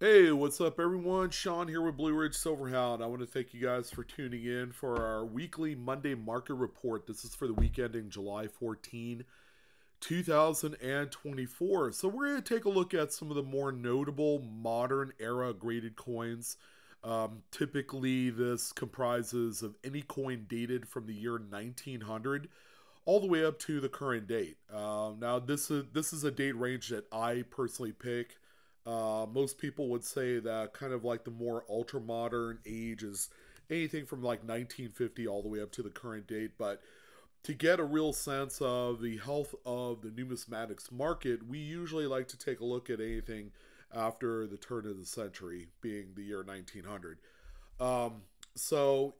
Hey, what's up, everyone? Sean here with Blue Ridge Silverhound. I want to thank you guys for tuning in for our weekly Monday market report. This is for the week ending July 14, 2024. So, we're going to take a look at some of the more notable modern era graded coins. Typically, this comprises of any coin dated from the year 1900 all the way up to the current date. Now, this is a date range that I personally pick. Most people would say that kind of like the more ultra modern age is anything from like 1950 all the way up to the current date. But to get a real sense of the health of the numismatics market, we usually like to take a look at anything after the turn of the century, being the year 1900. So,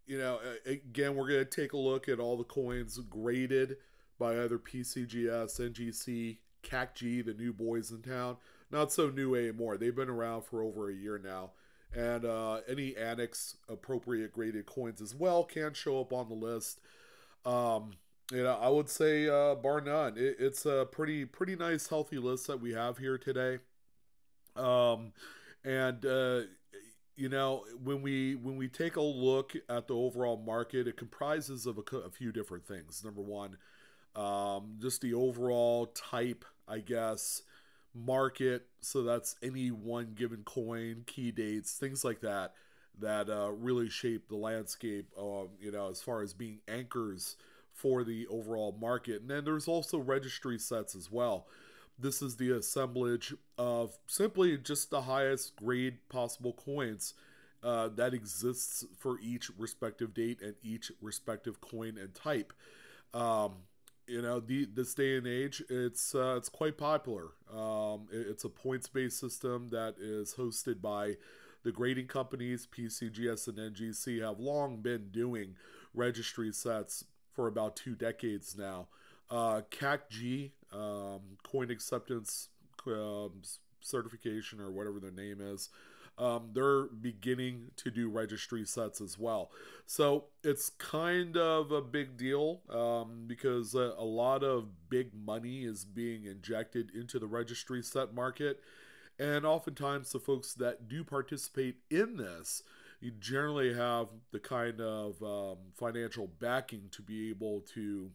again, we're going to take a look at all the coins graded by either PCGS, NGC, CACG, the new boys in town. Not so new anymore. They've been around for over a year now. And any annex appropriate graded coins as well can show up on the list. Um, I would say, bar none, it's a pretty nice, healthy list that we have here today. Um, and when we take a look at the overall market, it comprises of a few different things. Number one, just the overall type, I guess, market. So that's any one given coin, key dates, things like that, that really shape the landscape, as far as being anchors for the overall market. And then there's also registry sets as well. This is the assemblage of simply just the highest grade possible coins that exists for each respective date and each respective coin and type. Um, this day and age, it's quite popular. It's a points based system that is hosted by the grading companies. PCGS and NGC have long been doing registry sets for about 2 decades now. CACG, Coin Acceptance um, Certification, or whatever their name is, they're beginning to do registry sets as well. So it's kind of a big deal, because a lot of big money is being injected into the registry set market. And oftentimes, the folks that do participate in this, you generally have the kind of financial backing to be able to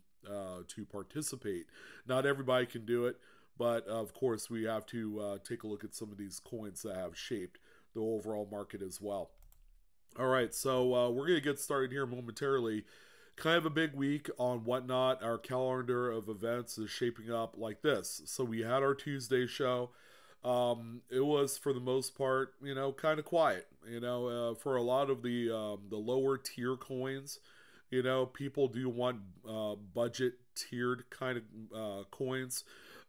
participate. Not everybody can do it, but of course, we have to take a look at some of these coins that have shaped the overall market as well. All right, so we're going to get started here momentarily. Kind of a big week on Whatnot. Our calendar of events is shaping up like this. So we had our Tuesday show. It was, for the most part, kind of quiet. For a lot of the lower tier coins, people do want budget tiered kind of coins.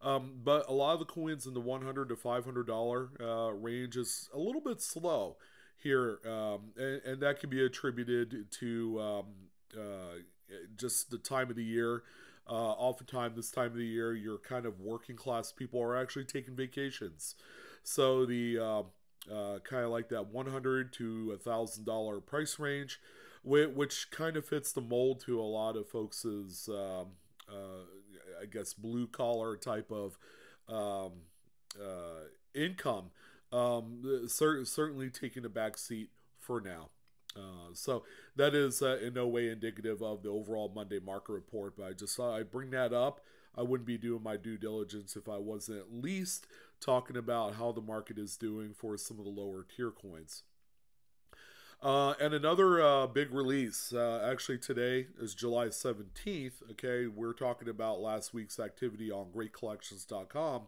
But a lot of the coins in the $100 to $500 range is a little bit slow here, and that can be attributed to just the time of the year. Oftentimes, this time of the year, your kind of working class people are actually taking vacations, so the kind of like that $100 to $1,000 price range, which kind of fits the mold to a lot of folks' I guess blue collar type of um, income, certainly taking a back seat for now. So that is in no way indicative of the overall Monday market report, but I just thought I'd bring that up. I wouldn't be doing my due diligence if I wasn't at least talking about how the market is doing for some of the lower tier coins. And another big release, actually today is July 17th. Okay, we're talking about last week's activity on greatcollections.com.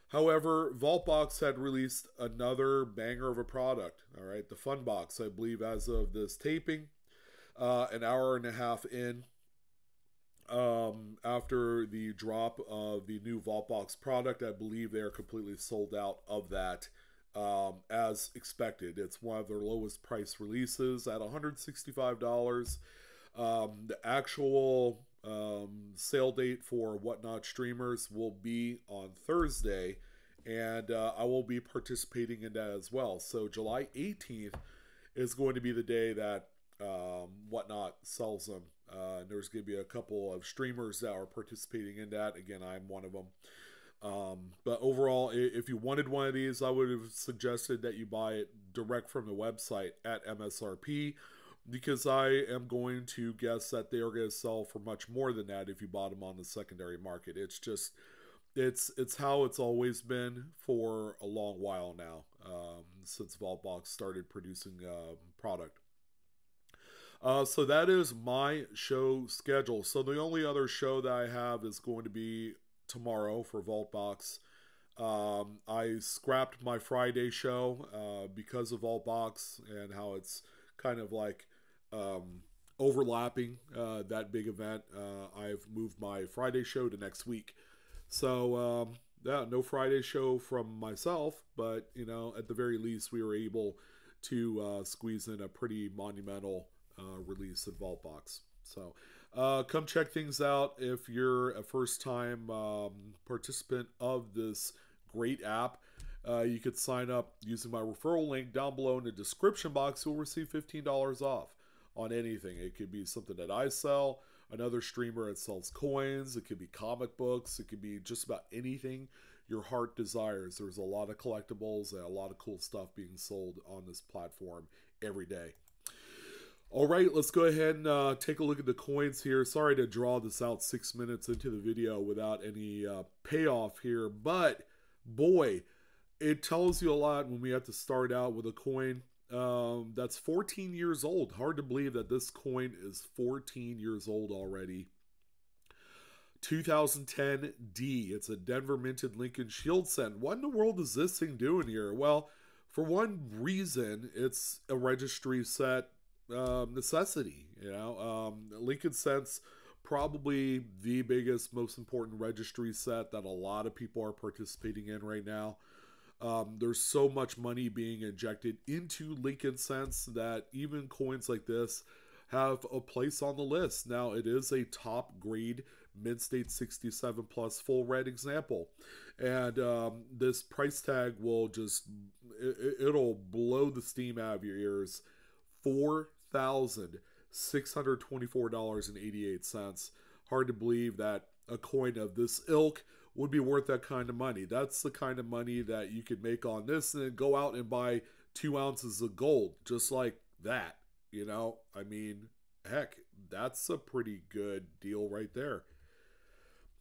However, Vaultbox had released another banger of a product. All right, the Fun Box, I believe, as of this taping, an hour and a half in, after the drop of the new Vaultbox product. I believe they are completely sold out of that, as expected. It's one of their lowest price releases at $165. The actual sale date for Whatnot streamers will be on Thursday, and I will be participating in that as well. So July 18th is going to be the day that Whatnot sells them. There's going to be a couple of streamers that are participating in that. Again, I'm one of them. But overall, if you wanted one of these, I would have suggested that you buy it direct from the website at MSRP, because I am going to guess that they are going to sell for much more than that if you bought them on the secondary market. It's just it's how it's always been for a long while now, since Vaultbox started producing product. So that is my show schedule. So the only other show that I have is going to be tomorrow for Vaultbox. I scrapped my Friday show because of Vaultbox and how it's kind of like overlapping that big event. I've moved my Friday show to next week. So yeah, no Friday show from myself, but you know, at the very least, we were able to squeeze in a pretty monumental release at Vaultbox. So come check things out if you're a first-time participant of this great app. You could sign up using my referral link down below in the description box. You'll receive $15 off on anything. It could be something that I sell, another streamer that sells coins, it could be comic books, it could be just about anything your heart desires. There's a lot of collectibles and a lot of cool stuff being sold on this platform every day. All right, let's go ahead and take a look at the coins here. Sorry to draw this out 6 minutes into the video without any payoff here, but boy, it tells you a lot when we have to start out with a coin that's 14 years old. Hard to believe that this coin is 14 years old already. 2010 D. It's a Denver minted Lincoln Shield cent. What in the world is this thing doing here? Well, for one reason, it's a registry set necessity. You know, Lincoln cents probably the biggest, most important registry set that a lot of people are participating in right now. There's so much money being injected into Lincoln cents that even coins like this have a place on the list. Now, it is a top grade mid-state 67 plus full red example, and this price tag will just it'll blow the steam out of your ears. $4,624.88. Hard to believe that a coin of this ilk would be worth that kind of money. That's the kind of money that you could make on this and then go out and buy 2 ounces of gold just like that. You know, I mean, heck, that's a pretty good deal right there.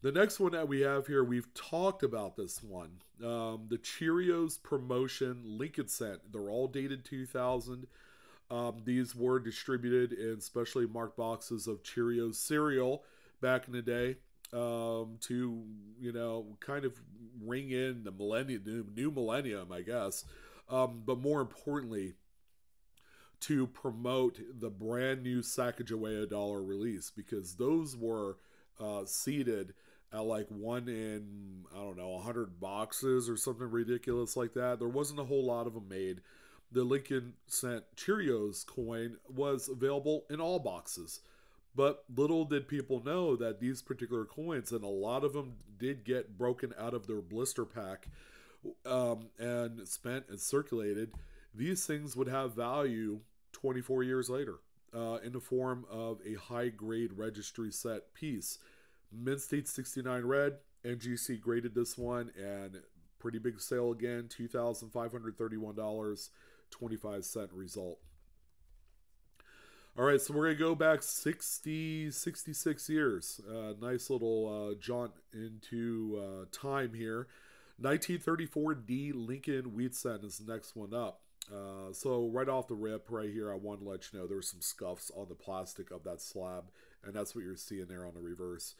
The next one that we have here, we've talked about this one. The Cheerios promotion Lincoln cent. They're all dated 2000. These were distributed in specially marked boxes of Cheerios cereal back in the day, to, you know, kind of ring in the new millennium, I guess. But more importantly, to promote the brand new Sacagawea dollar release, because those were seeded at like 1 in, I don't know, 100 boxes or something ridiculous like that. There wasn't a whole lot of them made. The Lincoln cent Cheerios coin was available in all boxes. But little did people know that these particular coins, and a lot of them did get broken out of their blister pack and spent and circulated, these things would have value 24 years later in the form of a high-grade registry set piece. Mint State 69 red, NGC graded this one, and pretty big sale again, $2,531.25 result. All right, so we're going to go back 66 years. Nice little jaunt into time here. 1934 D Lincoln wheat cent is the next one up. So right off the rip right here, I want to let you know there's some scuffs on the plastic of that slab, and that's what you're seeing there on the reverse.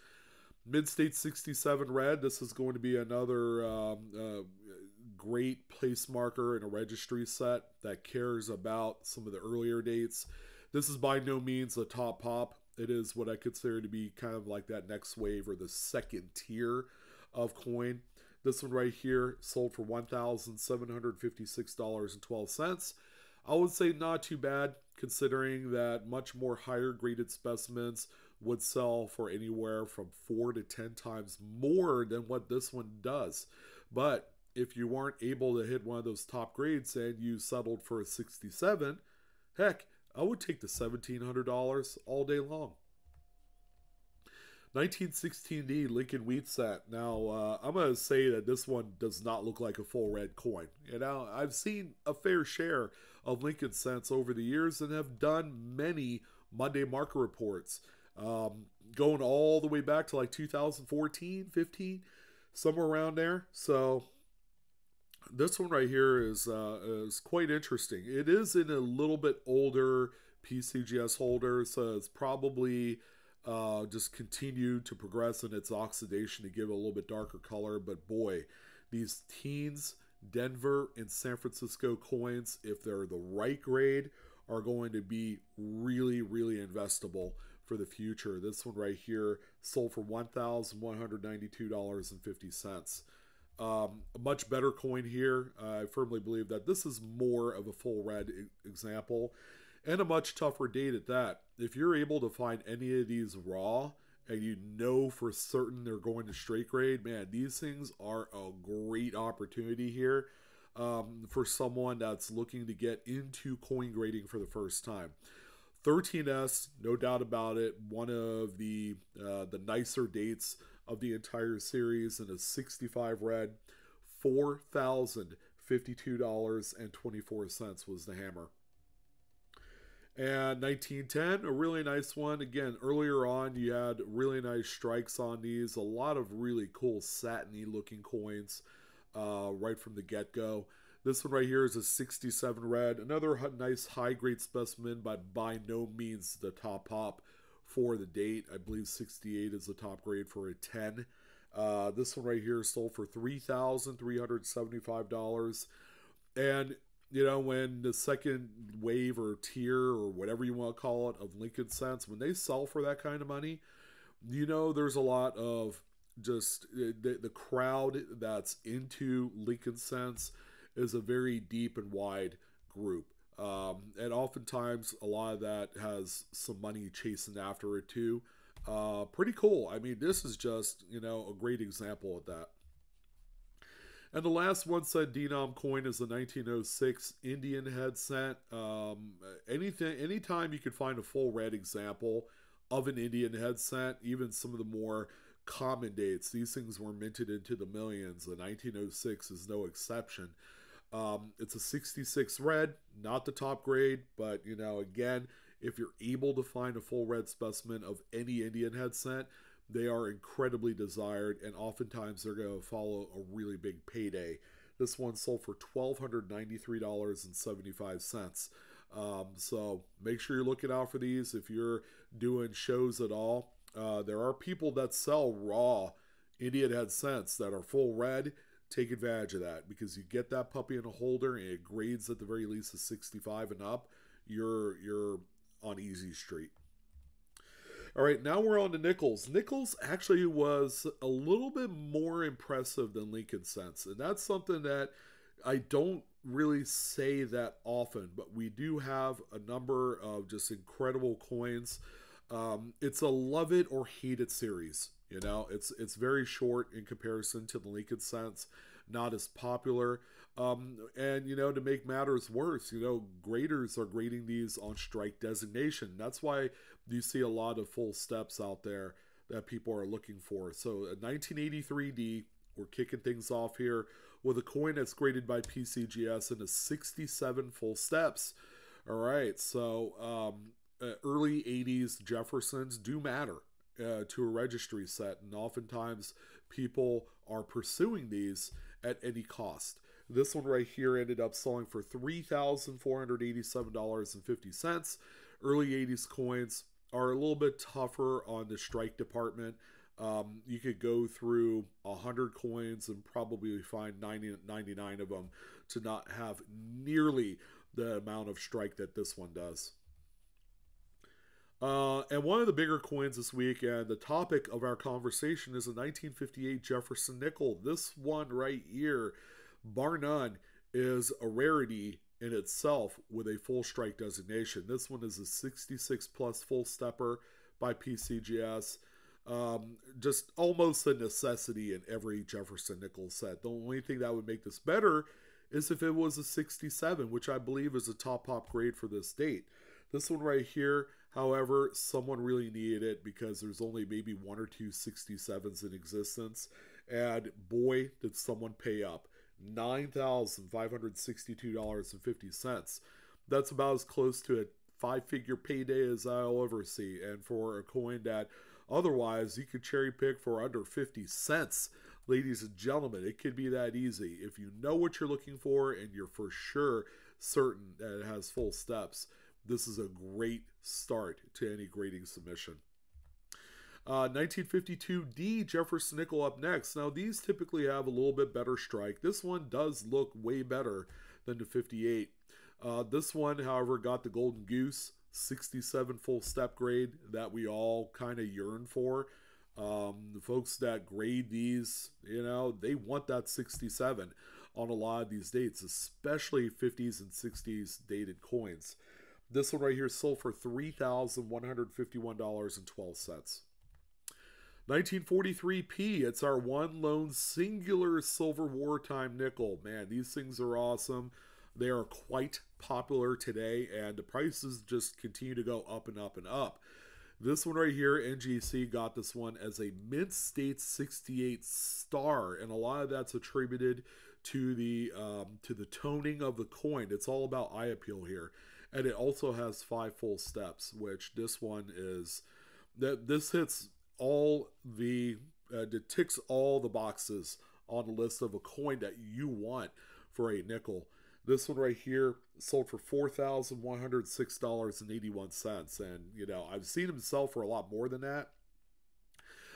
Mid-State 67 red. This is going to be another great place marker in a registry set that cares about some of the earlier dates. This is by no means a top pop. It is what I consider to be kind of like that next wave or the second tier of coin. This one right here sold for $1,756.12. I would say not too bad, considering that much more higher graded specimens would sell for anywhere from 4 to 10 times more than what this one does. But if you weren't able to hit one of those top grades and you settled for a 67, heck, I would take the $1,700 all day long. 1916D Lincoln Wheat Set. Now, I'm going to say that this one does not look like a full red coin. You know, I've seen a fair share of Lincoln cents over the years and have done many Monday market reports, going all the way back to like 2014, 15, somewhere around there. So this one right here is quite interesting. It is in a little bit older PCGS holder, so it's probably just continued to progress in its oxidation to give it a little bit darker color. But boy, these teens, Denver and San Francisco coins, if they're the right grade, are going to be really, really investable for the future. This one right here sold for $1,192.50. A much better coin here. I firmly believe that this is more of a full red example and a much tougher date at that. If you're able to find any of these raw and you know for certain they're going to straight grade, man, these things are a great opportunity here for someone that's looking to get into coin grading for the first time. 13S, no doubt about it, one of the nicer dates of the entire series, in a 65 red. $4,052.24 was the hammer. And 1910, a really nice one. Again, earlier on, you had really nice strikes on these. A lot of really cool satiny looking coins right from the get-go. This one right here is a 67 red. Another nice high-grade specimen, but by no means the top pop for the date. I believe 68 is the top grade for a 10. This one right here sold for $3,375. And, you know, when the second wave or tier or whatever you want to call it of Lincoln cents, when they sell for that kind of money, you know, there's a lot of just the crowd that's into Lincoln cents is a very deep and wide group. And oftentimes a lot of that has some money chasing after it too. Pretty cool. I mean, this is just, you know, a great example of that. And the last one cent denom coin is the 1906 Indian head cent. Anytime you could find a full red example of an Indian head cent, even some of the more common dates, these things were minted into the millions. The 1906 is no exception. It's a 66 red, not the top grade, but, you know, again, if you're able to find a full red specimen of any Indian head cent, they are incredibly desired, and oftentimes they're going to follow a really big payday. This one sold for $1,293.75. So make sure you're looking out for these if you're doing shows at all. There are people that sell raw Indian head cents that are full red. Take advantage of that, because you get that puppy in a holder and it grades at the very least a 65 and up. You're on easy street. All right, now we're on to nickels. Nickels actually was a little bit more impressive than Lincoln cents, and that's something that I don't really say that often, but we do have a number of just incredible coins. It's a love it or hate it series. You know, it's very short in comparison to the Lincoln cents, not as popular. And, you know, to make matters worse, you know, graders are grading these on strike designation. That's why you see a lot of full steps out there that people are looking for. So a 1983D, we're kicking things off here with a coin that's graded by PCGS in a 67 full steps. All right, so early 80s Jeffersons do matter to a registry set, and oftentimes people are pursuing these at any cost. This one right here ended up selling for $3,487.50. Early 80s coins are a little bit tougher on the strike department. You could go through 100 coins and probably find 99 of them to not have nearly the amount of strike that this one does. And one of the bigger coins this week, and the topic of our conversation, is a 1958 Jefferson nickel. This one right here, bar none, is a rarity in itself with a full strike designation. This one is a 66 plus full stepper by PCGS. Just almost a necessity in every Jefferson nickel set. The only thing that would make this better is if it was a 67, which I believe is a top pop grade for this date. This one right here, however, someone really needed it because there's only maybe one or two 67s in existence. And boy, did someone pay up. $9,562.50. That's about as close to a five-figure payday as I'll ever see. And for a coin that otherwise you could cherry pick for under 50 cents. Ladies and gentlemen, it could be that easy. If you know what you're looking for and you're for sure certain that it has full steps, this is a great start to any grading submission. 1952D Jefferson nickel up next. Now these typically have a little bit better strike. This one does look way better than the 58. This one, however, got the Golden Goose 67 full step grade that we all kind of yearn for. The folks that grade these, you know, they want that 67 on a lot of these dates, especially 50s and 60s dated coins. This one right here sold for $3,151.12. 1943P, it's our one lone singular silver wartime nickel. Man, these things are awesome. They are quite popular today, and the prices just continue to go up and up and up. This one right here, NGC got this one as a Mint State 68 star, and a lot of that's attributed to the toning of the coin. It's all about eye appeal here, and it also has 5 full steps, which this one is that this hits all the it ticks all the boxes on the list of a coin that you want for a nickel. This one right here sold for $4,106.81, and you know, I've seen them sell for a lot more than that.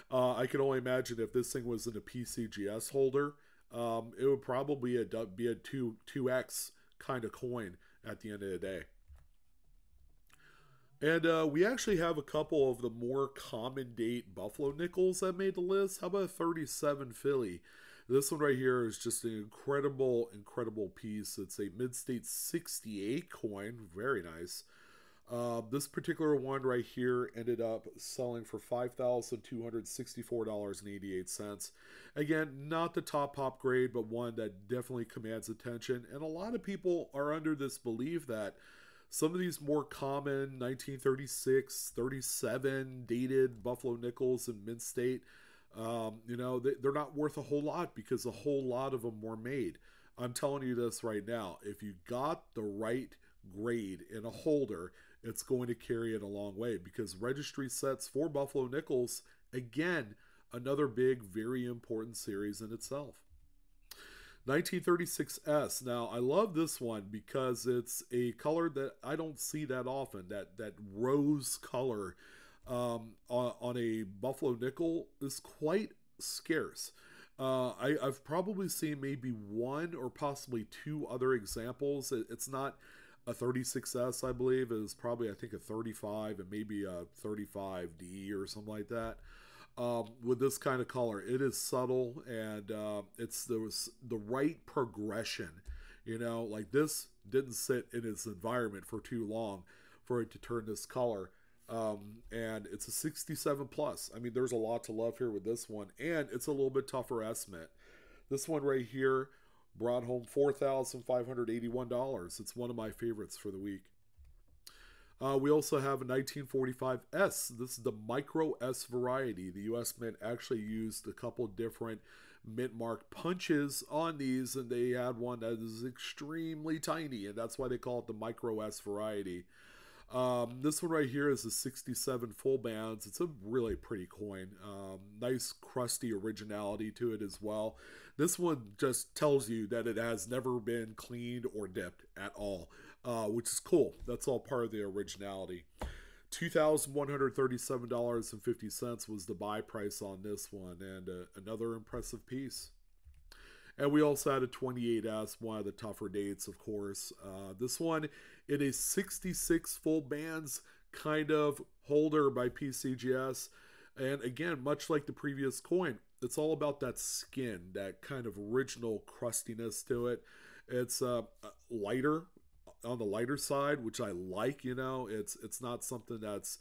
I can only imagine if this thing was in a PCGS holder, it would probably be a 2x kind of coin at the end of the day. And we actually have a couple of the more common date Buffalo nickels that made the list. How about a 37 Philly? This one right here is just an incredible, incredible piece. It's a mid-state 68 coin. Very nice. This particular one right here ended up selling for $5,264.88. Again, not the top pop grade, but one that definitely commands attention. And a lot of people are under this belief that some of these more common 1936, 37 dated Buffalo nickels in mint state, you know, they're not worth a whole lot because a whole lot of them were made. I'm telling you this right now. If you got the right grade in a holder, it's going to carry it a long way because registry sets for Buffalo nickels, again, another big, very important series in itself. 1936S. Now, I love this one because it's a color that I don't see that often. That rose color on a Buffalo nickel is quite scarce. I've probably seen maybe one or possibly two other examples. It's not a 36S, I believe. It is probably, I think, a 35 and maybe a 35D or something like that. With this kind of color, it is subtle, and it's the right progression. You know, like this didn't sit in its environment for too long for it to turn this color. And it's a 67 plus. I mean, there's a lot to love here with this one, and it's a little bit tougher estimate. This one right here brought home $4,581. It's one of my favorites for the week. We also have a 1945S. This is the Micro S variety. The U.S. Mint actually used a couple different mint mark punches on these, and they had one that is extremely tiny, and that's why they call it the Micro S variety. This one right here is a 67 full bands. It's a really pretty coin. Nice crusty originality to it as well. This one just tells you that it has never been cleaned or dipped at all, which is cool. That's all part of the originality. $2,137.50 was the buy price on this one, and another impressive piece. And we also had a 28S, one of the tougher dates, of course. This one in a 66 full bands kind of holder by PCGS. And again, much like the previous coin, it's all about that skin, that kind of original crustiness to it. It's lighter, on the lighter side, which I like. You know, it's not something that's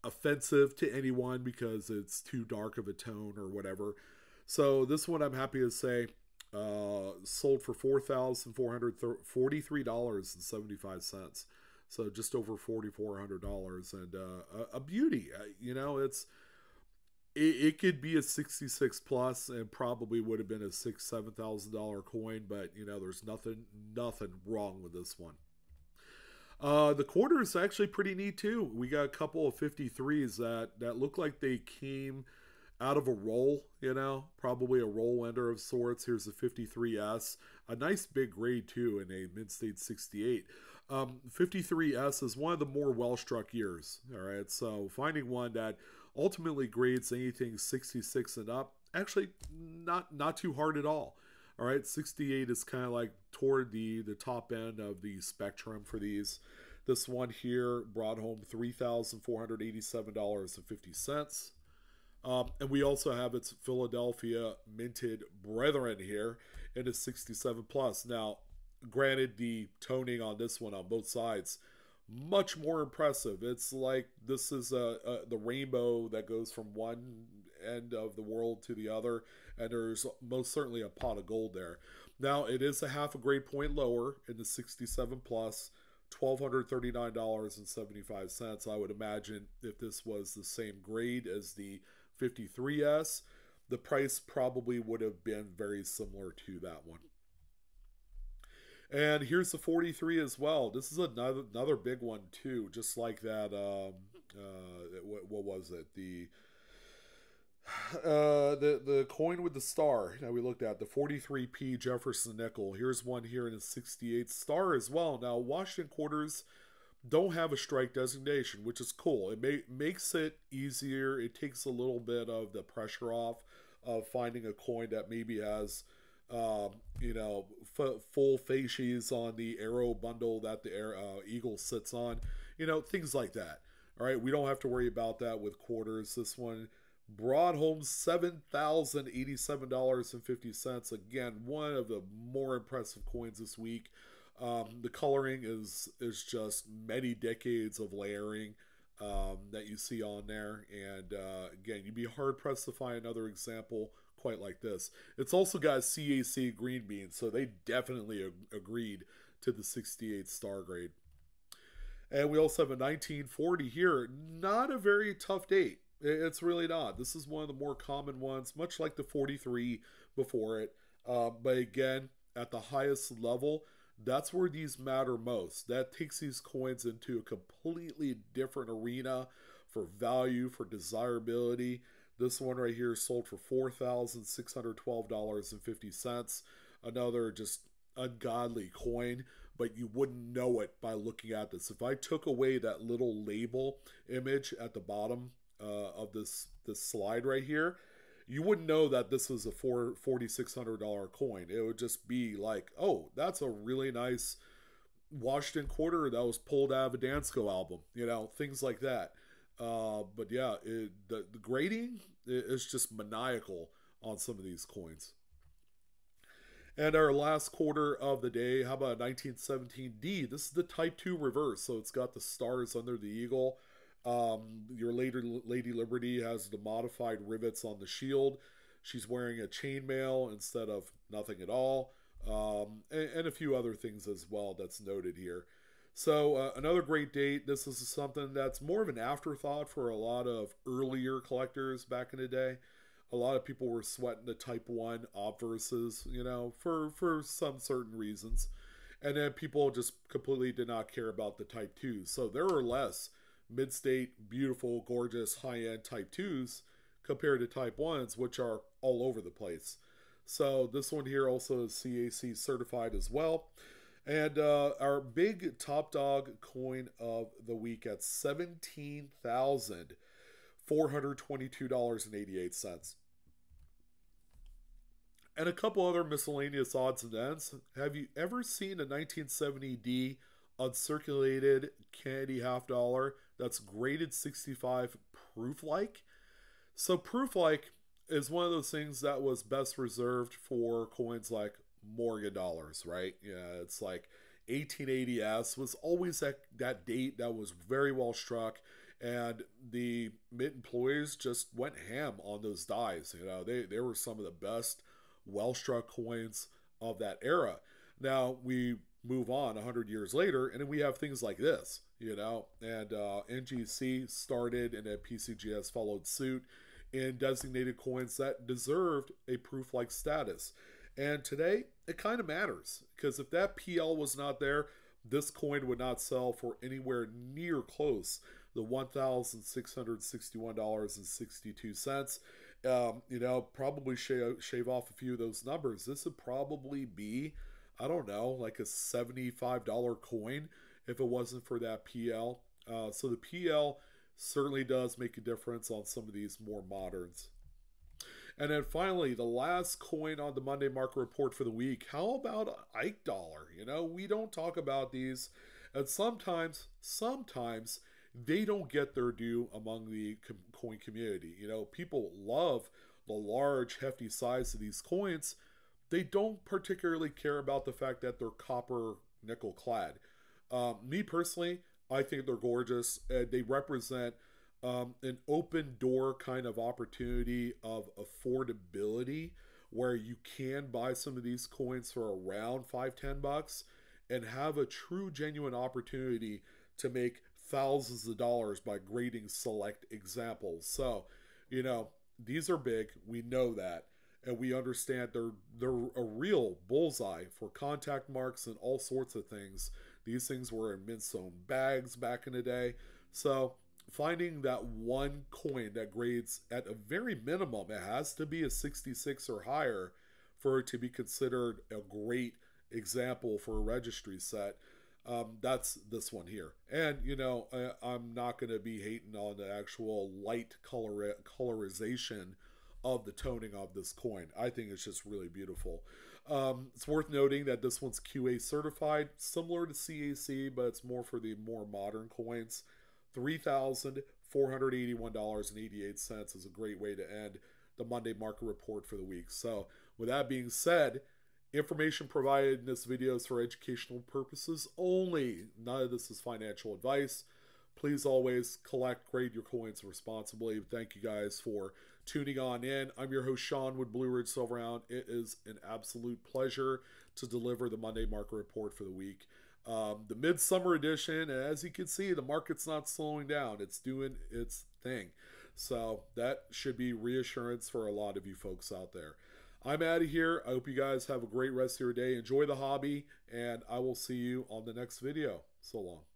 offensive to anyone because it's too dark of a tone or whatever. So this one, I'm happy to say, sold for $4,443.75. So just over $4,400, and a beauty. You know, it could be a 66 plus and probably would have been a $7,000 coin, but you know, there's nothing wrong with this one. The quarter is actually pretty neat too. We got a couple of 53s that look like they came out of a roll, you know, probably a roll ender of sorts. Here's a 53S, a nice big grade too in a mid-state 68. 53S is one of the more well-struck years. All right, so finding one that ultimately grades anything 66 and up, actually not too hard at all. All right, 68 is kind of like toward the top end of the spectrum for these. This one here brought home $3,487.50. And we also have its Philadelphia minted brethren here in a 67 plus. Now, granted, the toning on this one on both sides much more impressive. It's like this is the rainbow that goes from one end of the world to the other, and there's most certainly a pot of gold there. Now, it is a half a grade point lower in the 67 plus. $1,239.75. I would imagine if this was the same grade as the 53S, the price probably would have been very similar to that one. And here's the 43 as well. This is another big one too, just like that. What was it? The coin with the star that we looked at, the 43p Jefferson nickel. Here's one here in a 68 star as well. Now, Washington quarters don't have a strike designation, which is cool. It makes it easier. It takes a little bit of the pressure off of finding a coin that maybe has, you know, full fasces on the arrow bundle that the eagle sits on. You know, things like that. All right, we don't have to worry about that with quarters. This one brought home $7,087.50. Again, one of the more impressive coins this week. The coloring is just many decades of layering that you see on there. And again, you'd be hard pressed to find another example quite like this. It's also got CAC green bean, so they definitely agreed to the 68 star grade. And we also have a 1940 here. Not a very tough date. It's really not. This is one of the more common ones, much like the 43 before it. But again, at the highest level, that's where these matter most. That takes these coins into a completely different arena for value, for desirability. This one right here sold for $4,612.50. Another just ungodly coin, but you wouldn't know it by looking at this. If I took away that little label image at the bottom of this slide right here, you wouldn't know that this was a $4,600 coin. It would just be like, oh, that's a really nice Washington quarter that was pulled out of a Dansko album, you know, things like that. But yeah, the grading is just maniacal on some of these coins. And our last quarter of the day, how about 1917D? This is the Type 2 reverse, so it's got the stars under the eagle. Your Lady Liberty has the modified rivets on the shield. She's wearing a chainmail instead of nothing at all, and a few other things as well that's noted here. So another great date. This is something that's more of an afterthought for a lot of earlier collectors back in the day. A lot of people were sweating the Type 1 obverses, you know, for some certain reasons. And then people just completely did not care about the Type 2s. So there are less mid-state, beautiful, gorgeous, high-end Type 2s compared to Type 1s, which are all over the place. So this one here also is CAC certified as well. And our big top dog coin of the week at $17,422.88. And a couple other miscellaneous odds and ends. Have you ever seen a 1970D uncirculated candy half dollar that's graded 65 proof like? So proof like is one of those things that was best reserved for coins like Morgan dollars, right? Yeah, it's like 1880S was always that date that was very well struck, and the mint employees just went ham on those dies. You know, they were some of the best well struck coins of that era. Now we move on 100 years later, and then we have things like this, you know. And NGC started, and then PCGS followed suit in designated coins that deserved a proof-like status. And today, it kind of matters, because if that PL was not there, this coin would not sell for anywhere near close the $1,661.62. You know, probably shave off a few of those numbers. This would probably be, I don't know, like a $75 coin if it wasn't for that PL. So the PL certainly does make a difference on some of these more moderns. And then finally, the last coin on the Monday market report for the week. How about Ike Dollar? You know, we don't talk about these, and sometimes they don't get their due among the coin community. You know, people love the large, hefty size of these coins. They don't particularly care about the fact that they're copper nickel clad. Me personally, I think they're gorgeous. They represent an open door kind of opportunity of affordability where you can buy some of these coins for around $5-10 and have a true genuine opportunity to make thousands of dollars by grading select examples. So, you know, these are big. We know that. And we understand they're a real bullseye for contact marks and all sorts of things. These things were in mint-sewn bags back in the day. So finding that one coin that grades at a very minimum, it has to be a 66 or higher for it to be considered a great example for a registry set. That's this one here. And, you know, I'm not going to be hating on the actual light colorization of the toning of this coin. I think it's just really beautiful. It's worth noting that this one's QA certified, similar to CAC, but it's more for the more modern coins. $3,481.88 is a great way to end the Monday market report for the week. So with that being said, information provided in this video is for educational purposes only. None of this is financial advice. Please always collect, grade your coins responsibly. Thank you guys for tuning on in. I'm your host, Sean with Blue Ridge Silverhound. It is an absolute pleasure to deliver the Monday market report for the week. The midsummer edition, and as you can see, the market's not slowing down. It's doing its thing. So that should be reassurance for a lot of you folks out there. I'm out of here. I hope you guys have a great rest of your day. Enjoy the hobby, and I will see you on the next video. So long.